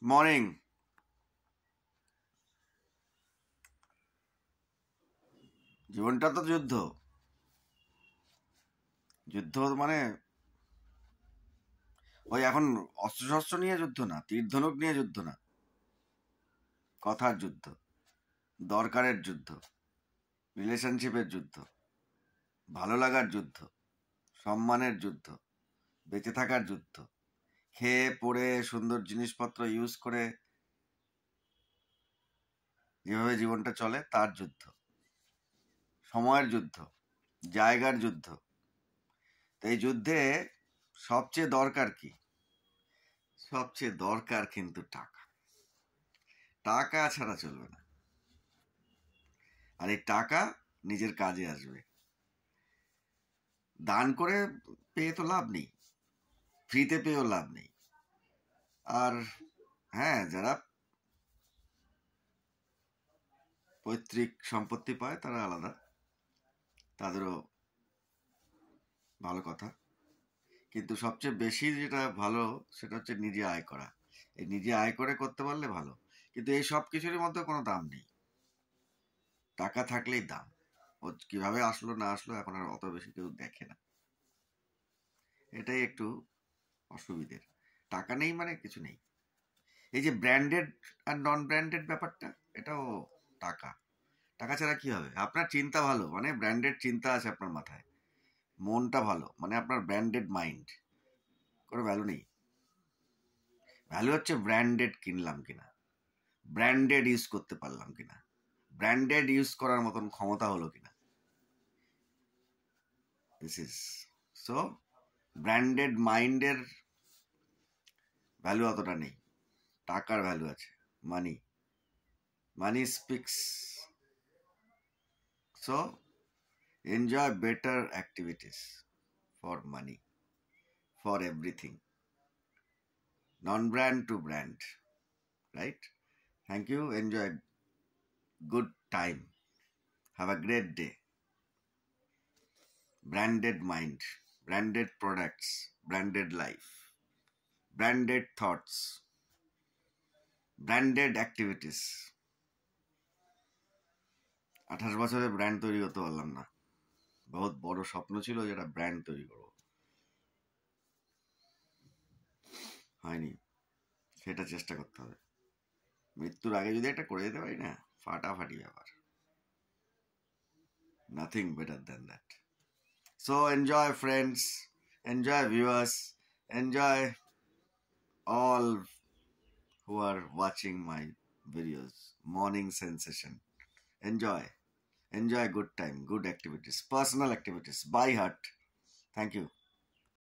Morning. জীবনটা তো যুদ্ধ। যুদ্ধ মানে ওই এখন অস্ত্রশস্ত্র নিয়ে যুদ্ধ না, তীর ধনুক নিয়ে যুদ্ধ না, কথার যুদ্ধ, দরকারের যুদ্ধ, রিলেশনশিপের যুদ্ধ, ভালো লাগার যুদ্ধ, সম্মানের যুদ্ধ, বেঁচে থাকার যুদ্ধ, খেয়ে পড়ে সুন্দর জিনিসপত্র ইউজ করে যেভাবে জীবনটা চলে তার যুদ্ধ, সময়ের যুদ্ধ, জায়গার যুদ্ধ। তো এই যুদ্ধে সবচেয়ে দরকার কি? সবচেয়ে দরকার কিন্তু টাকা। টাকা ছাড়া চলবে না। আর এই টাকা নিজের কাজে আসবে। দান করে পেয়ে তো লাভ নেই, ফ্রিতে পেয়েও লাভ নেই। আর হ্যাঁ, যারা পৈতৃক সম্পত্তি পায় তারা আলাদা, তাদেরও ভালো কথা। কিন্তু সবচেয়ে বেশি যেটা ভালো সেটা হচ্ছে নিজে আয় করা। এই নিজে আয় করে করতে পারলে ভালো। কিন্তু এই সব কিছুর মধ্যে কোনো দাম নেই। টাকা থাকলেই দাম। ও কিভাবে আসলো না আসলো এখন আর অত বেশি কেউ দেখে না। এটাই একটু অসুবিধের। টাকা নেই মানে কিছু নেই। এই যে ব্র্যান্ডেড আর নন ব্র্যান্ডেড ব্যাপারটা, এটাও টাকা। টাকা ছাড়া কি হবে? আপনার চিন্তা ভালো মানে ব্র্যান্ডেড চিন্তা আছে আপনার মাথায়, মনটা ভালো মানে আপনার ব্র্যান্ডেড মাইন্ড, কোনো ভ্যালু নেই। ভ্যালু হচ্ছে ব্র্যান্ডেড কিনলাম কিনা, ব্র্যান্ডেড ইউজ করতে পারলাম কিনা, ব্র্যান্ডেড ইউজ করার মতন ক্ষমতা হলো কিনা। দিস ইজ সো ব্র্যান্ডেড মাইন্ডের ভ্যালু অতটা নেই, টাকার ভ্যালু আছে। Money, money speaks. So enjoy better activities for money, for everything, non-brand to brand, right? Thank you. Enjoy good time. Have a great day. Branded mind, branded products, branded life, branded thoughts, branded activities. 28 বছরে brand তৈরি করতে পারলাম না। বহুত বড় স্বপ্ন ছিল যেটা ব্র্যান্ড তৈরি করবো, হয়নি। সেটা চেষ্টা করতে হবে। মৃত্যুর আগে যদি একটা করে যেতে পারি না, ফাটাফাটি ব্যাপার। Nothing better than that. So enjoy, friends, enjoy, viewers, enjoy all who are watching my videos. Morning sensation. Enjoy. Enjoy good time, good activities, personal activities by heart. Thank you.